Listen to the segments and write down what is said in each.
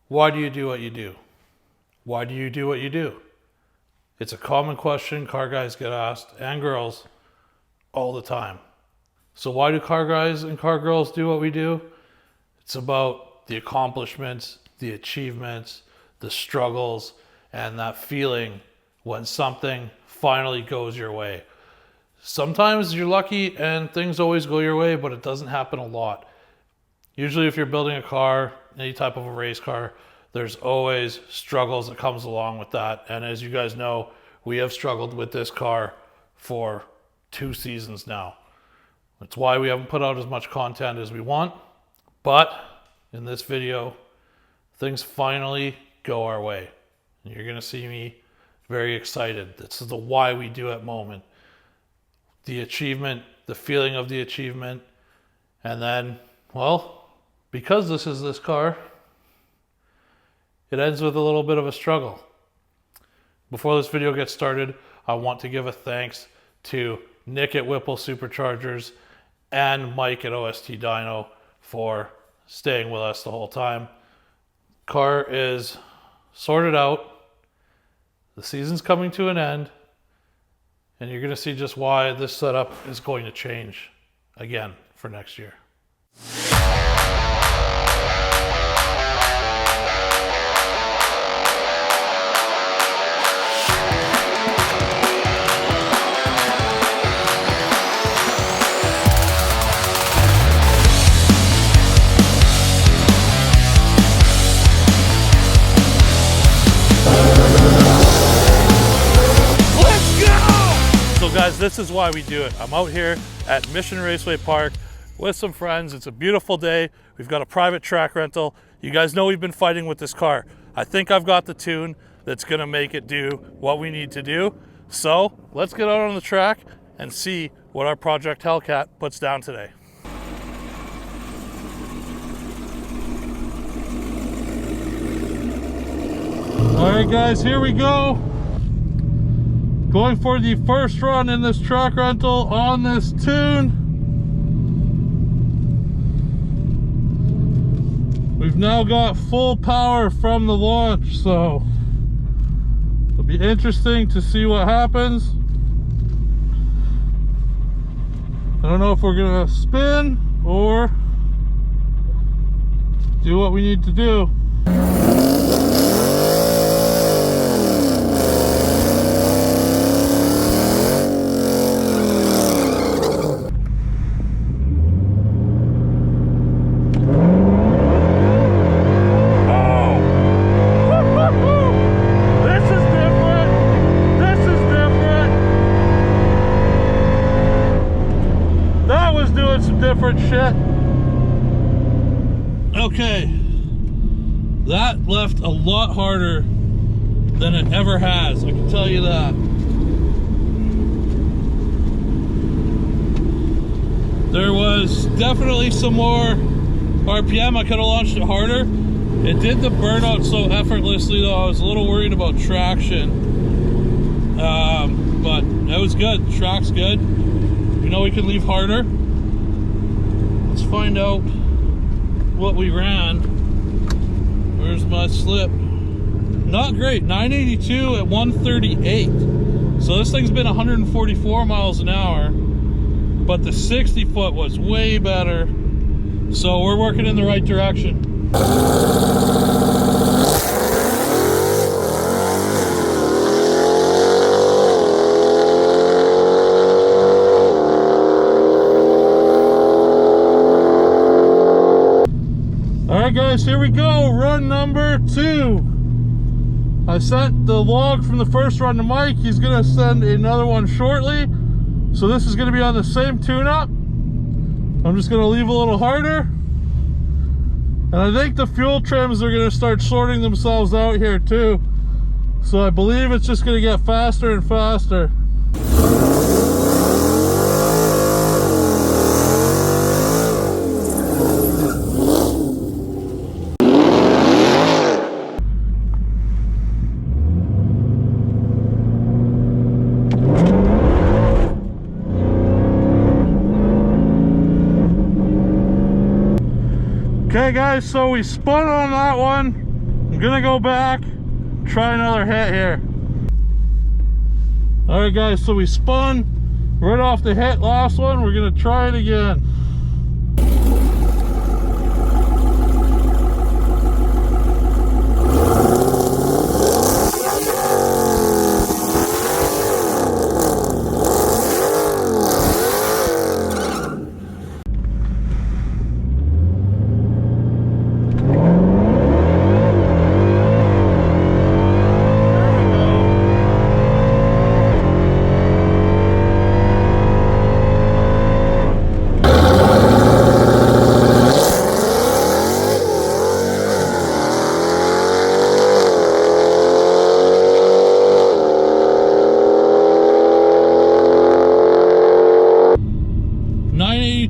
Why do you do what you do? Why do you do what you do? It's a common question car guys get asked, and girls, all the time. So why do car guys and car girls do what we do? It's about the accomplishments, the achievements, the struggles, and that feeling when something finally goes your way. Sometimes you're lucky and things always go your way, but it doesn't happen a lot. Usually if you're building a car, any type of a race car, there's always struggles that comes along with that. And as you guys know, we have struggled with this car for 2 seasons now. That's why we haven't put out as much content as we want. But in this video, things finally go our way. And you're going to see me very excited. This is the why we do it moment. The achievement, the feeling of the achievement. And then, well, because this is this car, it ends with a little bit of a struggle. Before this video gets started, I want to give a thanks to Nick at Whipple Superchargers and Mike at OST Dyno for staying with us the whole time. Car is sorted out. The season's coming to an end. And you're going to see just why this setup is going to change again for next year. Guys, this is why we do it. I'm out here at Mission Raceway Park with some friends. It's a beautiful day. We've got a private track rental. You guys know we've been fighting with this car. I think I've got the tune that's going to make it do what we need to do. So let's get out on the track and see what our Project Hellcat puts down today. All right, guys, here we go. Going for the first run in this track rental on this tune. We've now got full power from the launch, so it'll be interesting to see what happens. I don't know if we're gonna spin or do what we need to do. Different shit. Okay, that left a lot harder than it ever has, I can tell you that. There was definitely some more RPM. I could have launched it harder. It did the burnout so effortlessly though, I was a little worried about traction. But it was good. The track's good. We know we can leave harder. Let's find out what we ran. Where's my slip? Not great. 982 at 138. So this thing's been 144 miles an hour, but the 60 foot was way better. So we're working in the right direction. Alright guys, here we go, run number 2. I sent the log from the first run to Mike. He's going to send another one shortly. So this is going to be on the same tune-up. I'm just going to leave a little harder. And I think the fuel trims are going to start sorting themselves out here too. So I believe it's just going to get faster and faster. Okay guys, so we spun on that one. I'm gonna go back, try another hit here. All right guys, so we spun right off the hit last one. We're gonna try it again.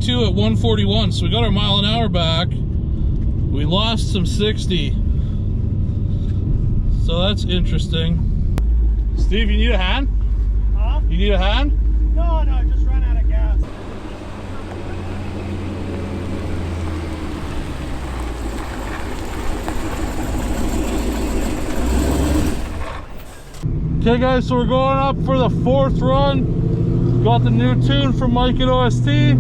At 141, so we got our mile an hour back. We lost some 60, so that's interesting. Steve, you need a hand? Huh? You need a hand? No, I just ran out of gas. Okay guys, so we're going up for the 4th run. Got the new tune from Mike at OST.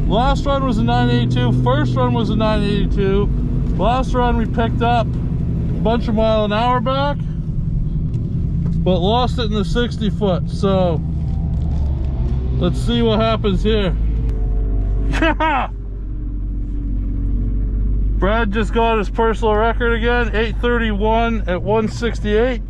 Last run was a 982, first run was a 982. Last run we picked up a bunch of mile an hour back, but lost it in the 60 foot. So let's see what happens here. Brad just got his personal record again, 8:31 at 168.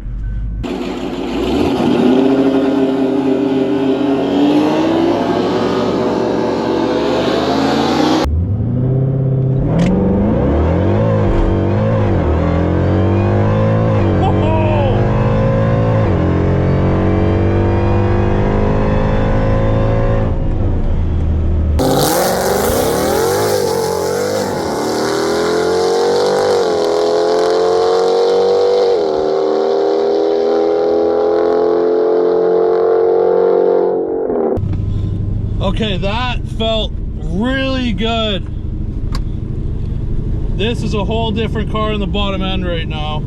Okay, that felt really good. This is a whole different car in the bottom end right now.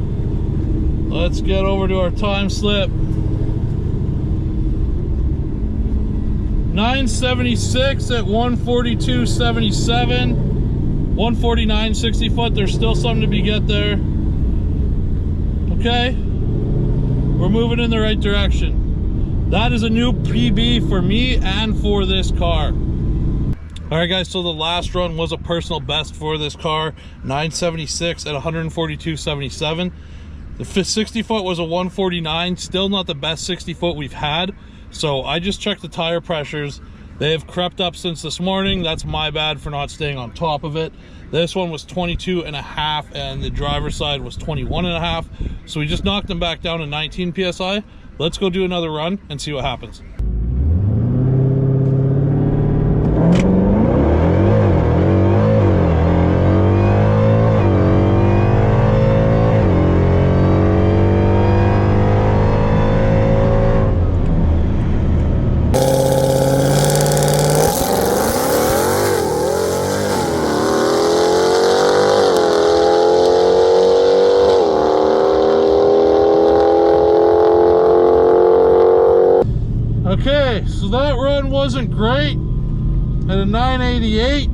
Let's get over to our time slip. 976 at 142.77. 149 60 foot. There's still something to be get there. Okay, we're moving in the right direction. That is a new PB for me and for this car. All right guys, so the last run was a personal best for this car, 976 at 142.77. The 60 foot was a 149, still not the best 60 foot we've had. So I just checked the tire pressures. They have crept up since this morning. That's my bad for not staying on top of it. This one was 22.5 and the driver's side was 21.5. So we just knocked them back down to 19 PSI. Let's go do another run and see what happens. Okay, so that run wasn't great at a 988.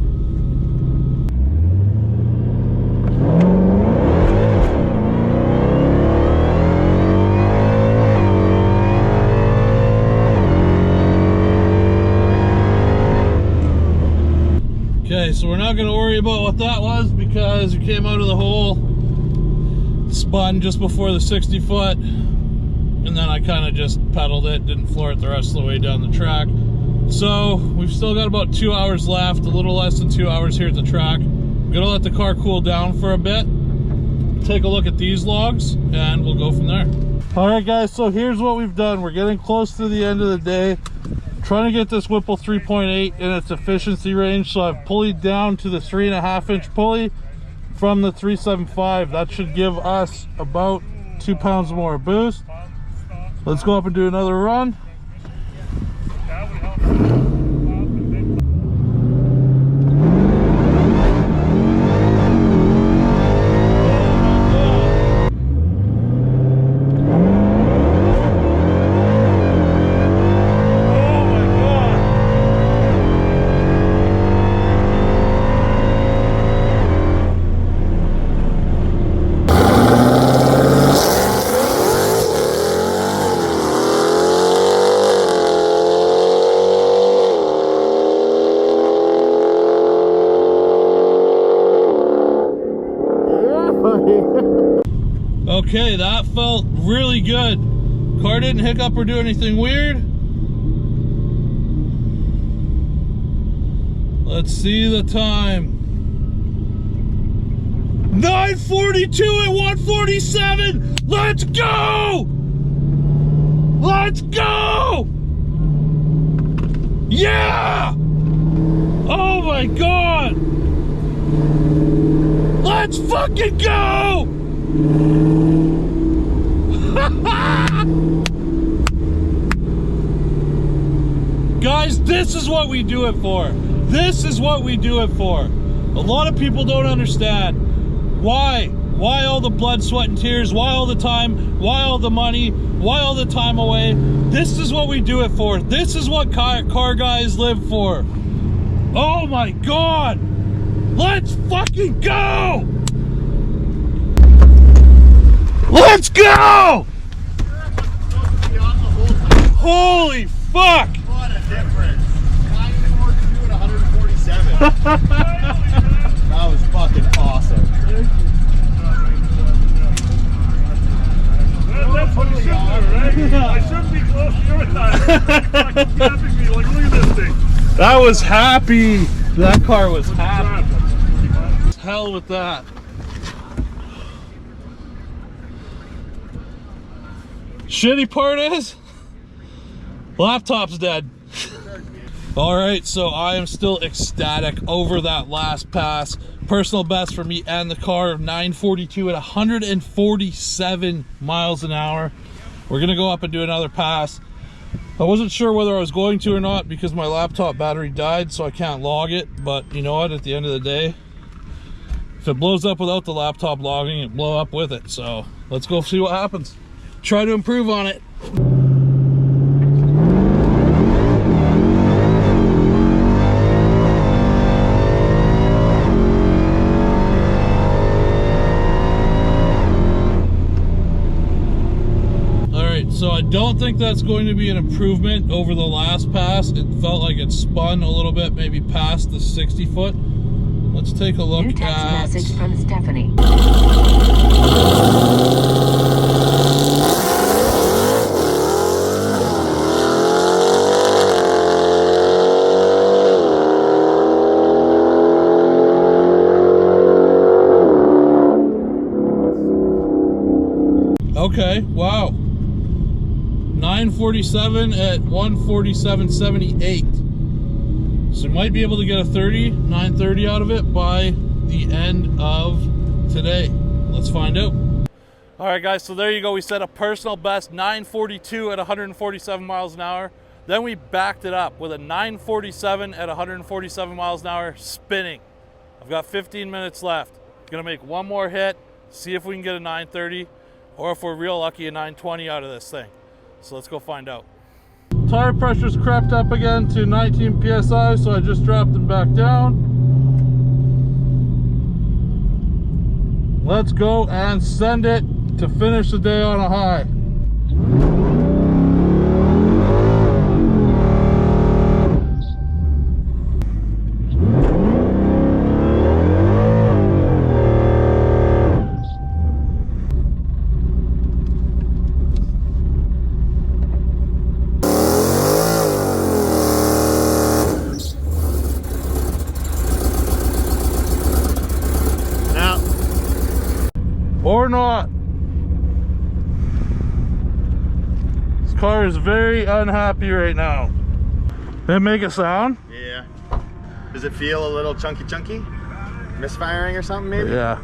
Okay, so we're not going to worry about what that was because we came out of the hole, spun just before the 60 foot. And then I kind of just pedaled it, didn't floor it the rest of the way down the track. So we've still got about 2 hours left, a little less than 2 hours here at the track. I'm gonna let the car cool down for a bit, take a look at these logs, and we'll go from there. All right guys, so here's what we've done. We're getting close to the end of the day. Trying to get this Whipple 3.8 in its efficiency range, so I've pulleyed down to the 3.5 inch pulley from the 375. That should give us about 2 pounds more boost. Let's go up and do another run. Okay, that felt really good. Car didn't hiccup or do anything weird. Let's see the time. 9:42 at 147. Let's go! Let's go! Yeah! Oh my God! Let's fucking go! Guys, this is what we do it for. This is what we do it for. A lot of people don't understand. Why? Why all the blood, sweat, and tears? Why all the time? Why all the money? Why all the time away? This is what we do it for. This is what car guys live for. Oh my God! Let's fucking go! Let's go! Holy fuck! What a difference. 942 at 147. That was fucking awesome. That's what you should do, right? I shouldn't be close to your time. Like tapping me, like, look at this thing. That was happy. That car was happy. Hell with that. Shitty part is, laptop's dead. All right, so I am still ecstatic over that last pass. Personal best for me and the car of 9:42 at 147 miles an hour. We're gonna go up and do another pass. I wasn't sure whether I was going to or not because my laptop battery died, so I can't log it. But you know what, at the end of the day, if it blows up without the laptop logging, it blow up with it. So let's go see what happens. Try to improve on it. So I don't think that's going to be an improvement over the last pass. It felt like it spun a little bit, maybe past the 60 foot. Let's take a look New text at... message from Stephanie. Okay, wow. 947 at 147.78. So we might be able to get a 930 out of it by the end of today. Let's find out. All right, guys, so there you go. We set a personal best 942 at 147 miles an hour. Then we backed it up with a 947 at 147 miles an hour spinning. I've got 15 minutes left. Gonna make one more hit, see if we can get a 930, or if we're real lucky, a 920 out of this thing. So let's go find out. Tire pressure's crept up again to 19 PSI, so I just dropped them back down. Let's go and send it to finish the day on a high. Or not. This car is very unhappy right now. Did it make a sound? Yeah. Does it feel a little chunky? Misfiring or something maybe? Yeah.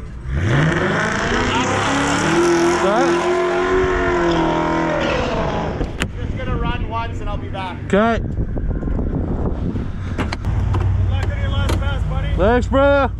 Just gonna run once and I'll be back. Okay. Good luck on your last pass, buddy. Thanks, brother.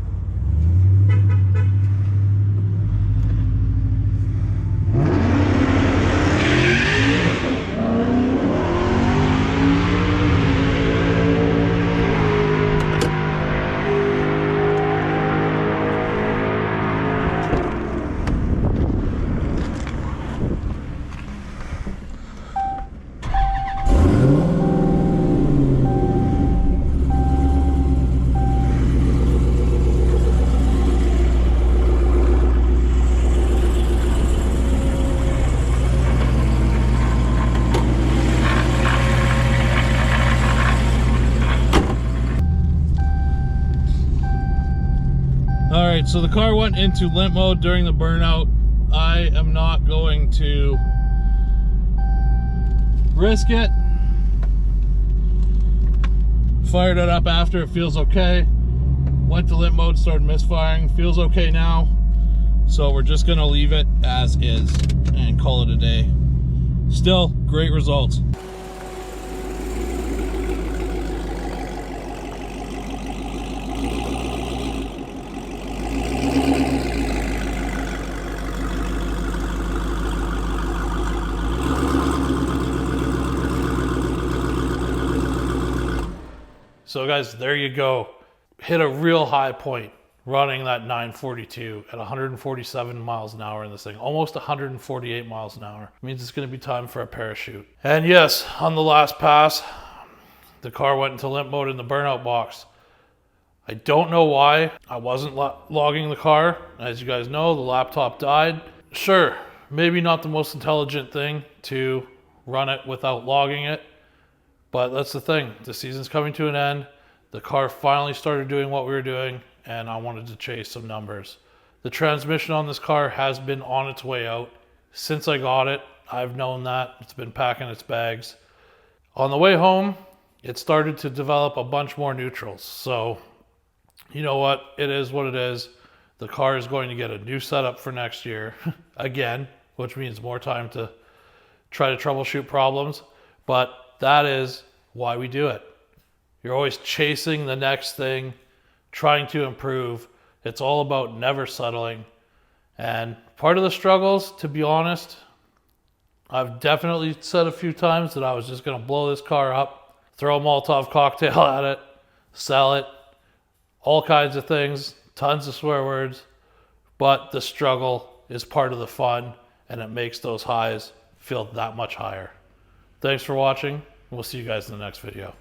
right, so the car went into limp mode during the burnout. I am not going to risk it. Fired it up after, it feels okay. Went to limp mode, started misfiring, feels okay now. So we're just gonna leave it as is and call it a day. Still, great results. So guys, there you go. Hit a real high point running that 942 at 147 miles an hour in this thing, almost 148 miles an hour. It means it's going to be time for a parachute. And yes, on the last pass, the car went into limp mode in the burnout box. I don't know why. I wasn't logging the car. As you guys know, the laptop died. Sure, maybe not the most intelligent thing to run it without logging it. But that's the thing, the season's coming to an end. The car finally started doing what we were doing, and I wanted to chase some numbers. The transmission on this car has been on its way out. Since I got it, I've known that. It's been packing its bags. On the way home, it started to develop a bunch more neutrals. So, you know what? It is what it is. The car is going to get a new setup for next year, again, which means more time to try to troubleshoot problems. But that is why we do it. You're always chasing the next thing, trying to improve. It's all about never settling. And part of the struggles, to be honest, I've definitely said a few times that I was just going to blow this car up, throw a Molotov cocktail at it, sell it, all kinds of things, tons of swear words. But the struggle is part of the fun, and it makes those highs feel that much higher. Thanks for watching. We'll see you guys in the next video.